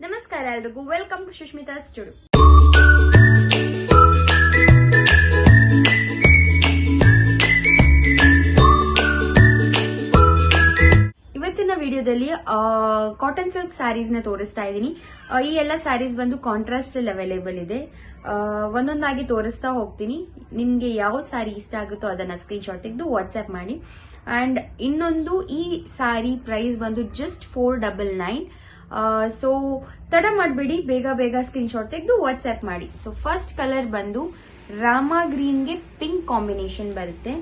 ನಮಸ್ಕಾರ ಎಲ್ರಿಗೂ, welcome to Sushmita studio. ಇವತ್ತಿನ ವಿಡಿಯೋದಲ್ಲಿ ಕಾಟನ್ ಸಿಲ್ಕ್ ಸ್ಯಾರೀಸ್ ನ ತೋರಿಸ್ತಾ ಇದ್ದೀನಿ. ಈ ಎಲ್ಲ ಸ್ಯಾರೀಸ್ ಬಂದು ಕಾಂಟ್ರಾಸ್ಟ್ ಅಲ್ಲಿ ಅವೈಲೇಬಲ್ ಇದೆ. ಒಂದೊಂದಾಗಿ ತೋರಿಸ್ತಾ ಹೋಗ್ತೀನಿ. ನಿಮ್ಗೆ ಯಾವ ಸ್ಯಾರಿ ಇಷ್ಟ ಆಗುತ್ತೋ ಅದನ್ನ ಸ್ಕ್ರೀನ್ ಶಾಟ್ ತೆಗೆದು ವಾಟ್ಸ್ಆಪ್ ಮಾಡಿ. ಅಂಡ್ ಇನ್ನೊಂದು, ಈ ಸ್ಯಾರಿ ಪ್ರೈಸ್ ಬಂದು ಜಸ್ಟ್ 499. ಸೊ ತಡ ಮಾಡಬೇಡಿ, ಬೇಗ ಬೇಗ ಸ್ಕ್ರೀನ್ ಶಾಟ್ ತೆಗೆದು ವಾಟ್ಸ್ಆಪ್ ಮಾಡಿ. ಸೊ ಫಸ್ಟ್ ಕಲರ್ ಬಂದು ರಾಮ ಗ್ರೀನ್ಗೆ ಪಿಂಕ್ ಕಾಂಬಿನೇಷನ್ ಬರುತ್ತೆ.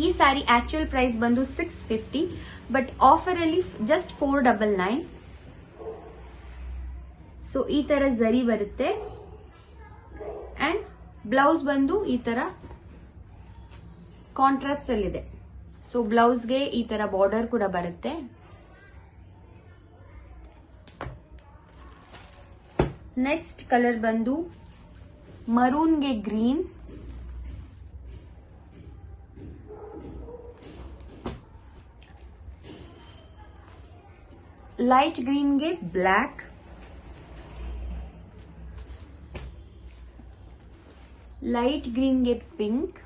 ಈ ಸ್ಯಾರಿ ಆಕ್ಚುಯಲ್ ಪ್ರೈಸ್ ಬಂದು 650, ಬಟ್ ಆಫರ್ ಅಲ್ಲಿ ಜಸ್ಟ್ 499. ಸೊ ಈ ತರ ಜರಿ ಬರುತ್ತೆ ಅಂಡ್ ಬ್ಲೌಸ್ ಬಂದು ಈ ತರ ಕಾಂಟ್ರಾಸ್ಟ್ ಅಲ್ಲಿ ಇದೆ. ಸೊ ಬ್ಲೌಸ್ಗೆ ಈ ತರ ಬಾರ್ಡರ್ ಕೂಡ ಬರುತ್ತೆ. ನೆಕ್ಸ್ಟ್ ಕಲರ್ ಬಂದು ಮರೂನ್ಗೆ ಗ್ರೀನ್, ಲೈಟ್ ಗ್ರೀನ್ಗೆ ಬ್ಲ್ಯಾಕ್, ಲೈಟ್ ಗ್ರೀನ್ಗೆ ಪಿಂಕ್,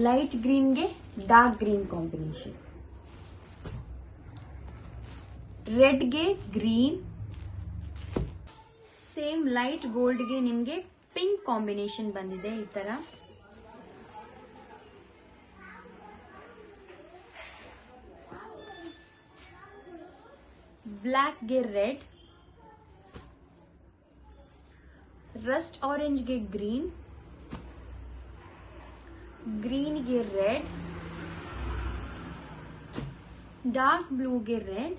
ಲೈಟ್ ಗ್ರೀನ್ಗೆ ಡಾರ್ಕ್ ಗ್ರೀನ್ ಕಾಂಬಿನೇಷನ್, ರೆಡ್ಗೆ ಗ್ರೀನ್, ಸೇಮ್ ಲೈಟ್ ಗೋಲ್ಡ್ಗೆ ನಿಮ್ಗೆ ಪಿಂಕ್ ಕಾಂಬಿನೇಷನ್ ಬಂದಿದೆ. ಈ ತರ ಬ್ಲ್ಯಾಕ್ಗೆ ರೆಡ್, ರಸ್ಟ್ ಆರೆಂಜ್ಗೆ ಗ್ರೀನ್, ಗ್ರೀನ್ಗೆ ರೆಡ್, ಡಾರ್ಕ್ ಬ್ಲೂಗೆ ರೆಡ್,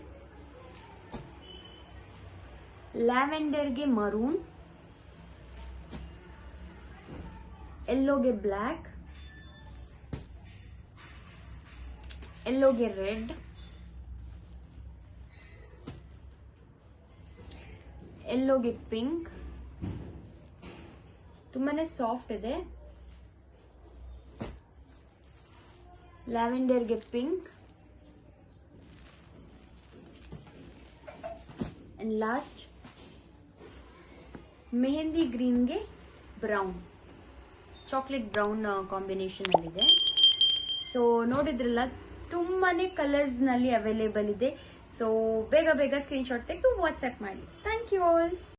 ಲ್ಯಾವೆಂಡರ್ಗೆ ಮರೂನ್, ಯೆಲ್ಲೋಗೆ ಬ್ಲ್ಯಾಕ್, ಯೆಲ್ಲೋಗೆ ರೆಡ್, ಯೆಲ್ಲೋಗೆ ಪಿಂಕ್. ತುಂಬಾನೇ ಸಾಫ್ಟ್ ಇದೆ. ಲ್ಯಾವೆಂಡರ್ಗೆ ಪಿಂಕ್ ಅಂಡ್ ಲಾಸ್ಟ್ ಮೆಹಂದಿ ಗ್ರೀನ್ಗೆ ಬ್ರೌನ್, ಚಾಕ್ಲೇಟ್ ಬ್ರೌನ್ ಕಾಂಬಿನೇಷನ್ ಅಲ್ಲಿದೆ. ಸೊ ನೋಡಿದ್ರಲ್ಲ, ತುಂಬಾನೇ ಕಲರ್ಸ್ ನಲ್ಲಿ ಅವೈಲೇಬಲ್ ಇದೆ. ಸೊ ಬೇಗ ಬೇಗ ಸ್ಕ್ರೀನ್ ಶಾಟ್ ತೆಗೆದು ವಾಟ್ಸ್ಆಪ್ ಮಾಡಿ. Thank you all.